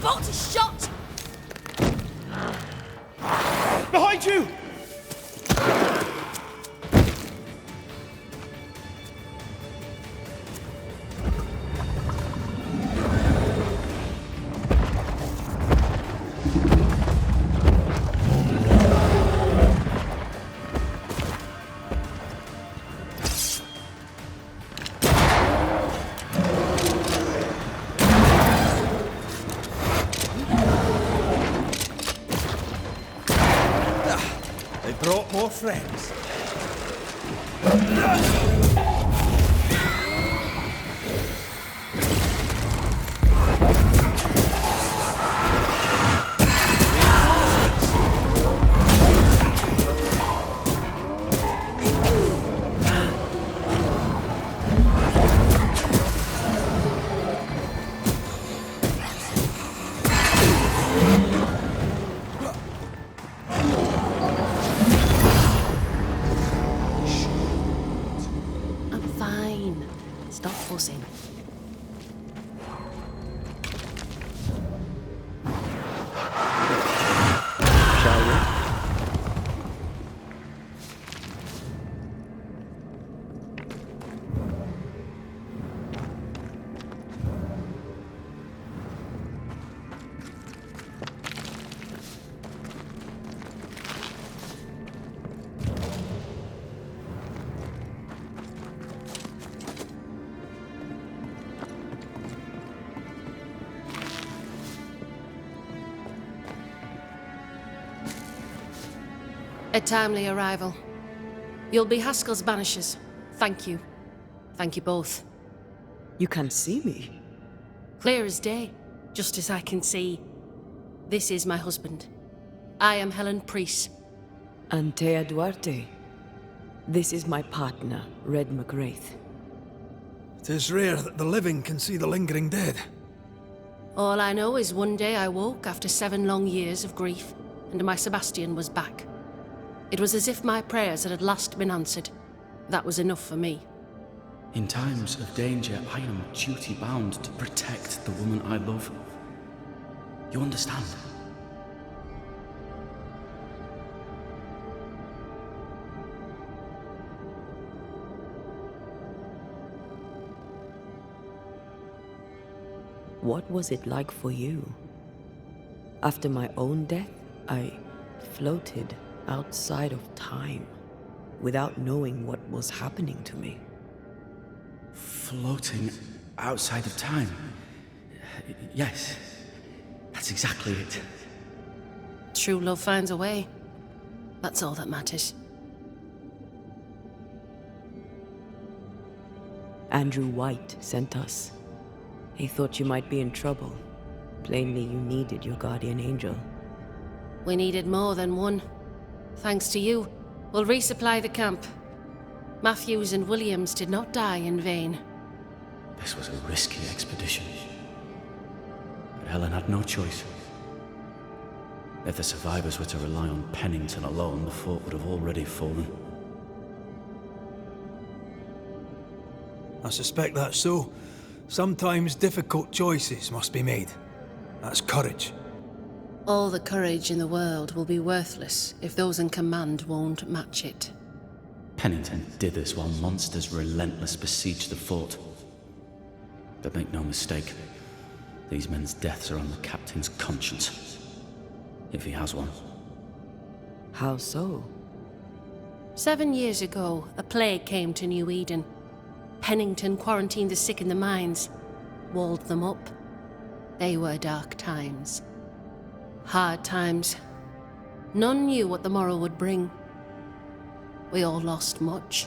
boat is shot! Behind you! They brought more friends. Stop fussing. Shall we? A timely arrival. You'll be Haskell's Banishers. Thank you. Thank you both. You can see me? Clear as day, just as I can see. This is my husband. I am Helen Priest. Antea Duarte. This is my partner, Red McGrath. It is rare that the living can see the lingering dead. All I know is one day I woke after 7 long years of grief, and my Sebastian was back. It was as if my prayers had at last been answered. That was enough for me. In times of danger, I am duty-bound to protect the woman I love. You understand? What was it like for you? After my own death, I floated outside of time, without knowing what was happening to me. Floating outside of time? Yes, that's exactly it. True love finds a way. That's all that matters. Andrew White sent us. He thought you might be in trouble. Plainly, you needed your guardian angel. We needed more than one. Thanks to you, we'll resupply the camp. Matthews and Williams did not die in vain. This was a risky expedition. But Helen had no choice. If the survivors were to rely on Pennington alone, the fort would have already fallen. I suspect that's so. Sometimes difficult choices must be made. That's courage. All the courage in the world will be worthless if those in command won't match it. Pennington did this while monsters relentless besieged the fort. But make no mistake, these men's deaths are on the captain's conscience. If he has one. How so? 7 years ago, a plague came to New Eden. Pennington quarantined the sick in the mines, walled them up. They were dark times. Hard times. None knew what the morrow would bring. We all lost much.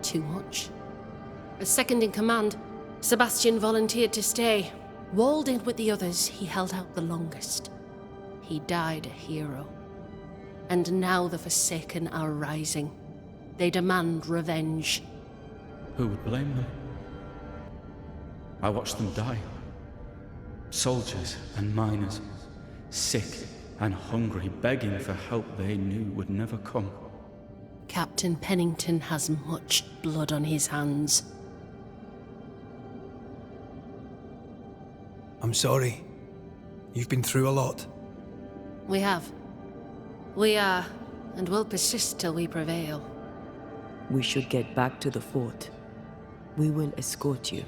Too much. As second in command, Sebastian volunteered to stay. Walled in with the others, he held out the longest. He died a hero. And now the Forsaken are rising. They demand revenge. Who would blame them? I watched them die. Soldiers and miners, sick and hungry, begging for help they knew would never come. Captain Pennington has much blood on his hands. I'm sorry. You've been through a lot. We have. We are, and will persist till we prevail. We should get back to the fort. We will escort you.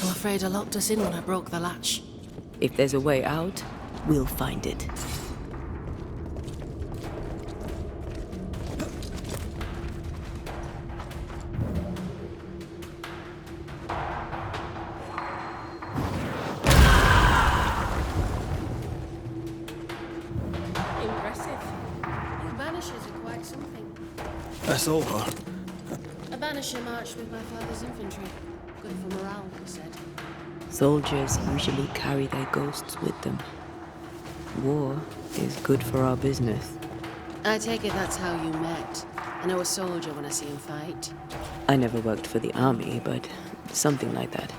I'm afraid I locked us in when I broke the latch. If there's a way out, we'll find it. Impressive. You Banishers are quite something. That's over. A Banisher marched with my father's infantry. Good for morale, he said. Soldiers usually carry their ghosts with them. War is good for our business. I take it that's how you met. I know a soldier when I see him fight. I never worked for the army, but something like that.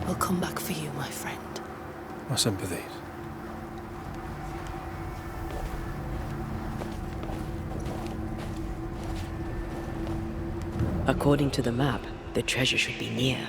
I'll come back for you, my friend. My sympathies. According to the map, the treasure should be near.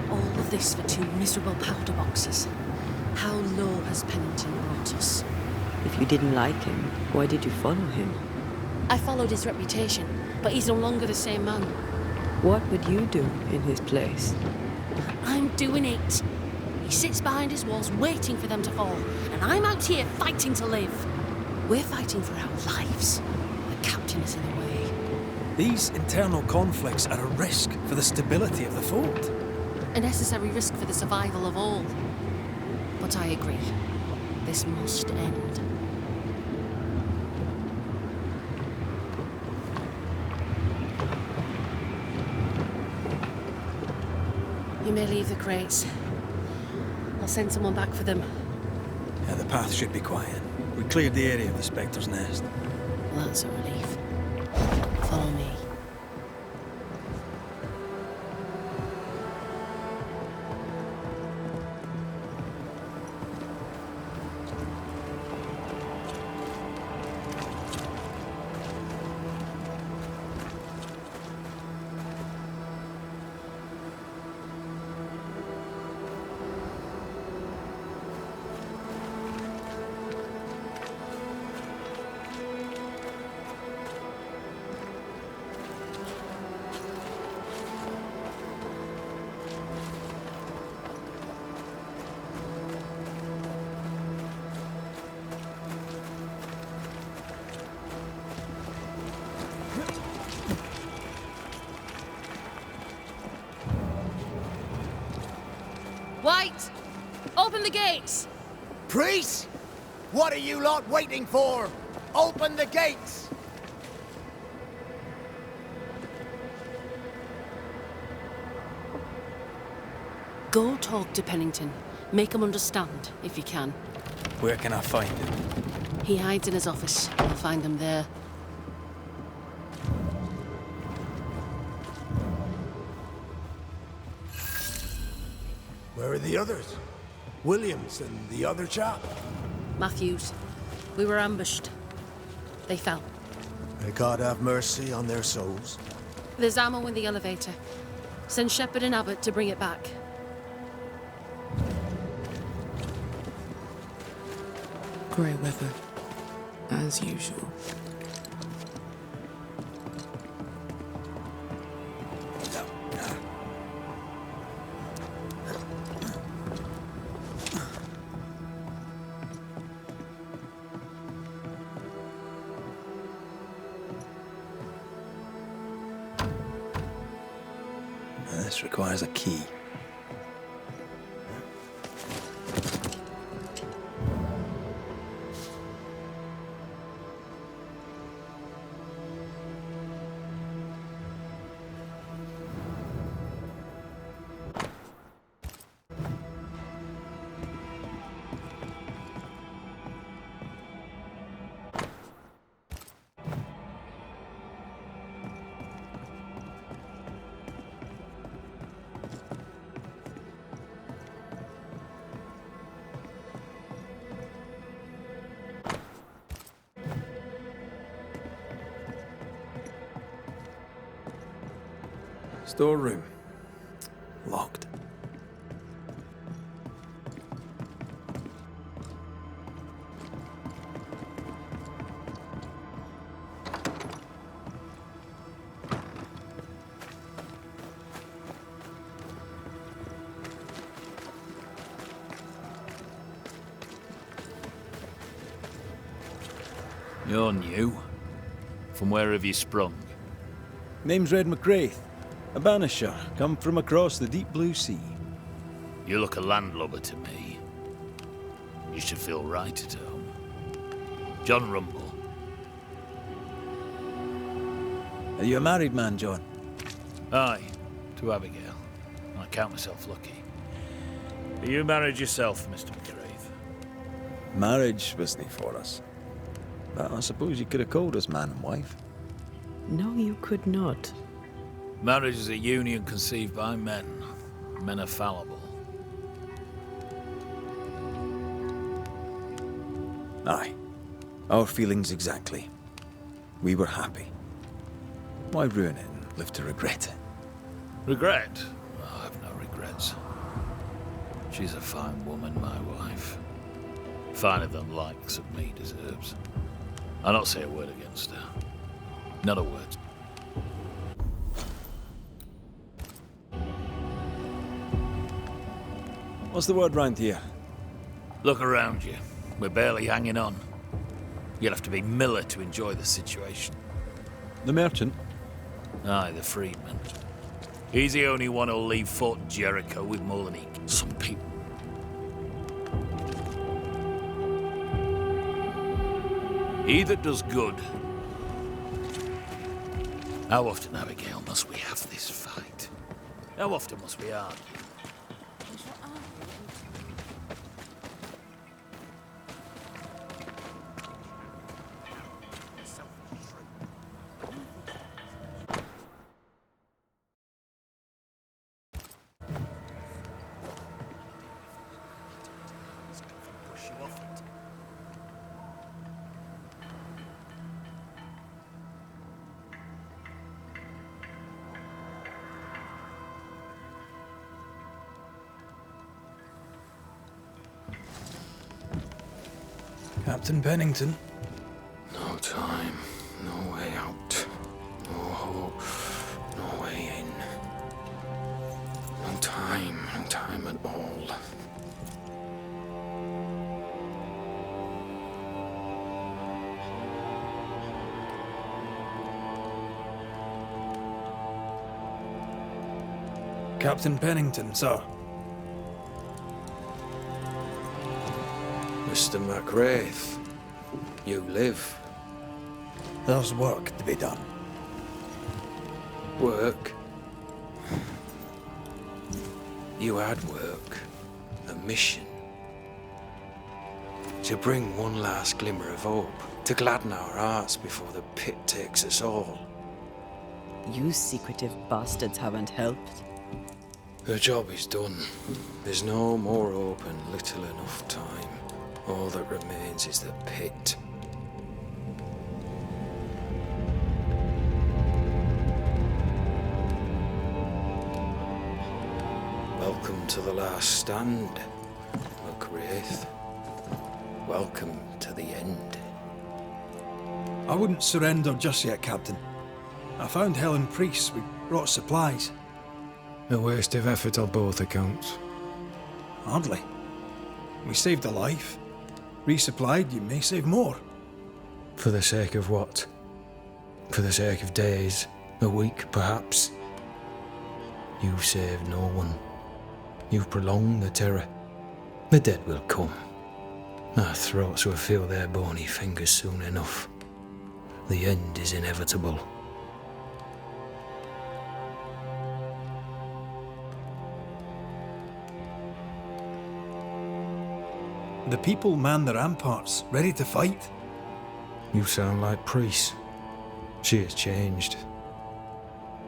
All of this for 2 miserable powder boxes. How low has Pennington brought us? If you didn't like him, why did you follow him? I followed his reputation, but he's no longer the same man. What would you do in his place? I'm doing it. He sits behind his walls waiting for them to fall, and I'm out here fighting to live. We're fighting for our lives. The captain is in the way. These internal conflicts are a risk for the stability of the fort. A necessary risk for the survival of all. But I agree. This must end. You may leave the crates. I'll send someone back for them. Yeah, the path should be quiet. We cleared the area of the Spectre's nest. Well, that's a relief. Follow me. White! Open the gates! Priests? What are you lot waiting for? Open the gates! Go talk to Pennington. Make him understand, if you can. Where can I find him? He hides in his office. I'll find him there. Where are the others? Williams and the other chap? Matthews. We were ambushed. They fell. May God have mercy on their souls. There's ammo in the elevator. Send Shepard and Abbott to bring it back. Grey weather, as usual. This requires a key. Storeroom. Locked. You're new. From where have you sprung? Name's Red McGrath. A Banisher, come from across the deep blue sea. You look a landlubber to me. You should feel right at home. John Rumble. Are you a married man, John? Aye, to Abigail. I count myself lucky. Are you married yourself, Mr. McGrath? Marriage wasn't for us. But I suppose you could have called us man and wife. No, you could not. Marriage is a union conceived by men. Men are fallible. Aye. Our feelings exactly. We were happy. Why ruin it and live to regret it? Regret? Oh, I have no regrets. She's a fine woman, my wife. Finer than likes of me deserves. I'll not say a word against her. Not a word. What's the word round here? Look around you. We're barely hanging on. You'll have to be Miller to enjoy the situation. The merchant? Aye, the freedman. He's the only one who'll leave Fort Jericho with more than some people. He that does good. How often, Abigail, must we have this fight? How often must we argue? Captain Pennington. No time, no way out. No hope, no way in. No time at all. Captain Pennington, sir. Mr. McGrath, you live. There's work to be done. Work? You had work. A mission. To bring one last glimmer of hope. To gladden our hearts before the pit takes us all. You secretive bastards haven't helped. The job is done. There's no more hope and little enough time. All that remains is the pit. Welcome to the last stand, McGrath. Welcome to the end. I wouldn't surrender just yet, Captain. I found Helen Priest. We brought supplies. A waste of effort on both accounts. Hardly. We saved a life. Resupplied, you may save more. For the sake of what? For the sake of days, a week perhaps? You've saved no one. You've prolonged the terror. The dead will come. Our throats will feel their bony fingers soon enough. The end is inevitable. The people man the ramparts, ready to fight. You sound like Priest. She has changed.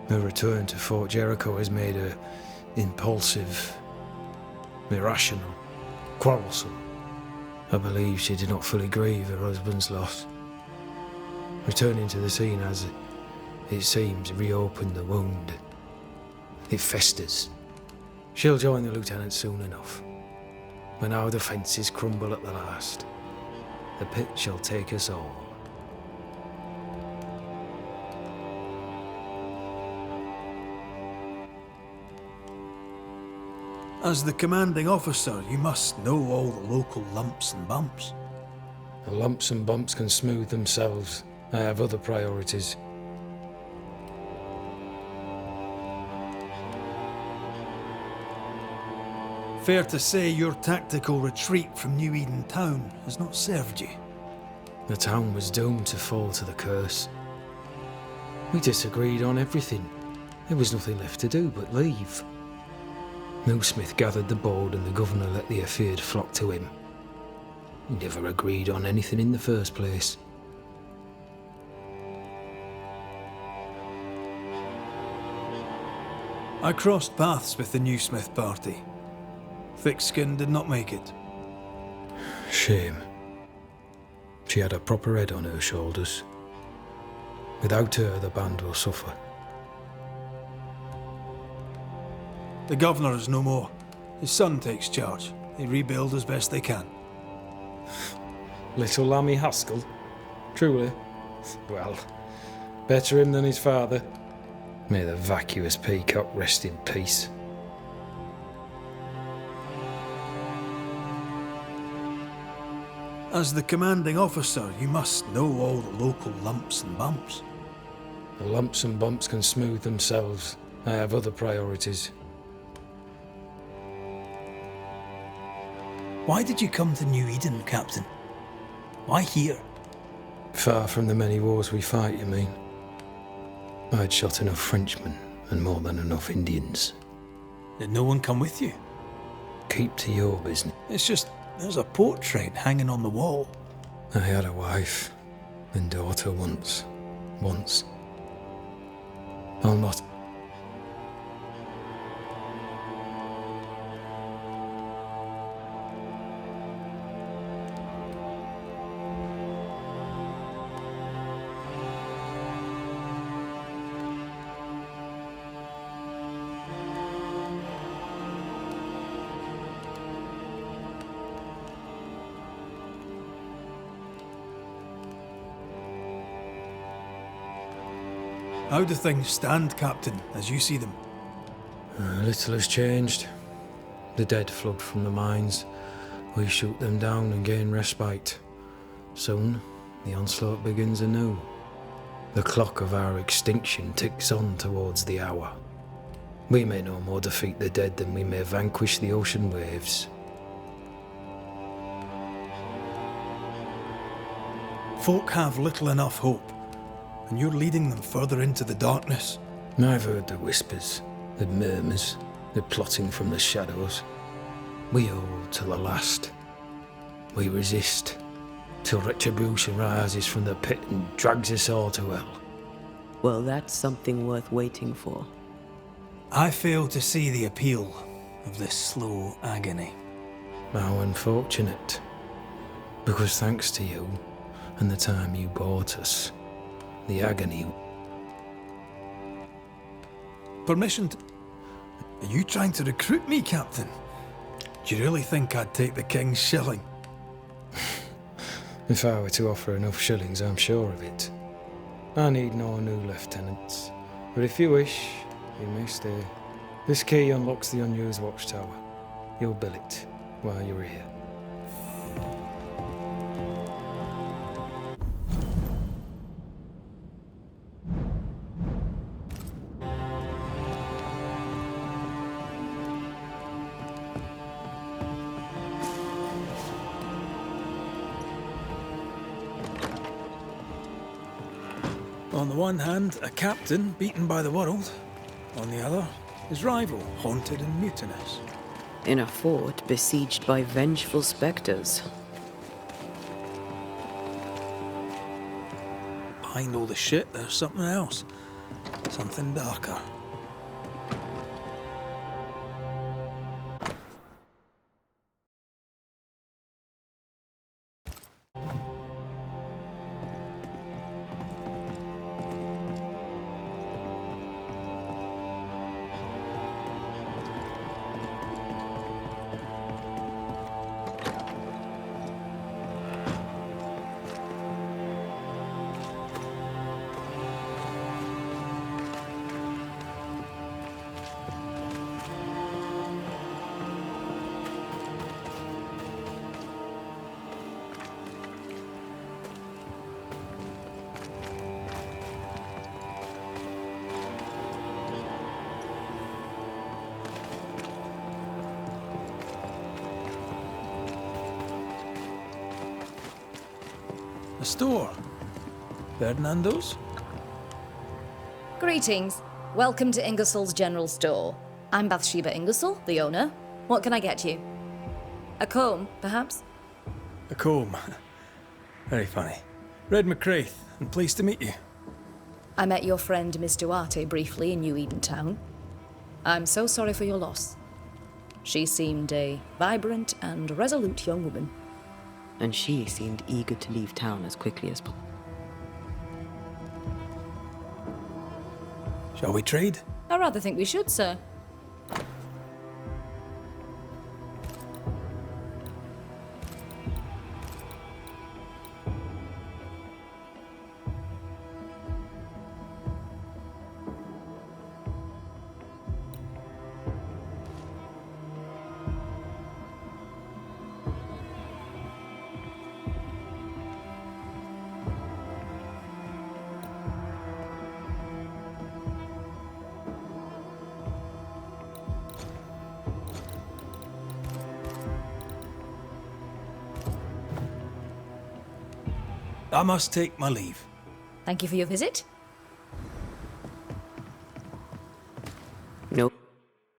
Her return to Fort Jericho has made her impulsive, irrational, quarrelsome. I believe she did not fully grieve her husband's loss. Returning to the scene has, it seems, reopened the wound. It festers. She'll join the lieutenant soon enough. When our defences crumble at the last, the pit shall take us all. As the commanding officer, you must know all the local lumps and bumps. The lumps and bumps can smooth themselves. I have other priorities. Fair to say your tactical retreat from New Eden town has not served you. The town was doomed to fall to the curse. We disagreed on everything. There was nothing left to do but leave. Smith gathered the board and the governor let the affair flock to him. We never agreed on anything in the first place. I crossed paths with the new Smith party. Thick-skinned did not make it. Shame. She had a proper head on her shoulders. Without her, the band will suffer. The governor is no more. His son takes charge. They rebuild as best they can. Little Lammy Haskell? Truly? Well, better him than his father. May the vacuous peacock rest in peace. As the commanding officer, you must know all the local lumps and bumps. The lumps and bumps can smooth themselves. I have other priorities. Why did you come to New Eden, Captain? Why here? Far from the many wars we fight, you mean? I'd shot enough Frenchmen and more than enough Indians. Did no one come with you? Keep to your business. It's just, there's a portrait hanging on the wall. I had a wife and daughter once. I'll not... How do things stand, Captain, as you see them? Little has changed. The dead flood from the mines. We shoot them down and gain respite. Soon, the onslaught begins anew. The clock of our extinction ticks on towards the hour. We may no more defeat the dead than we may vanquish the ocean waves. Folk have little enough hope, and you're leading them further into the darkness. I've heard the whispers, the murmurs, the plotting from the shadows. We hold to the last. We resist, till retribution rises from the pit and drags us all to hell. Well, that's something worth waiting for. I fail to see the appeal of this slow agony. How unfortunate. Because thanks to you, and the time you bought us, the agony... Permission to... Are you trying to recruit me, Captain? Do you really think I'd take the King's shilling? If I were to offer enough shillings, I'm sure of it. I need no new lieutenants. But if you wish, you may stay. This key unlocks the unused watchtower. You'll bill it while you're here. On the one hand, a captain beaten by the world. On the other, his rival, haunted and mutinous. In a fort besieged by vengeful specters. Behind all the shit, there's something else. Something darker. A store. Ferdinando's? Greetings. Welcome to Ingersoll's General Store. I'm Bathsheba Ingersoll, the owner. What can I get you? A comb, perhaps? A comb. Very funny. Red McCraith, and pleased to meet you. I met your friend Miss Duarte briefly in New Eden Town. I'm so sorry for your loss. She seemed a vibrant and resolute young woman. And she seemed eager to leave town as quickly as possible. Shall we trade? I rather think we should, sir. I must take my leave. Thank you for your visit.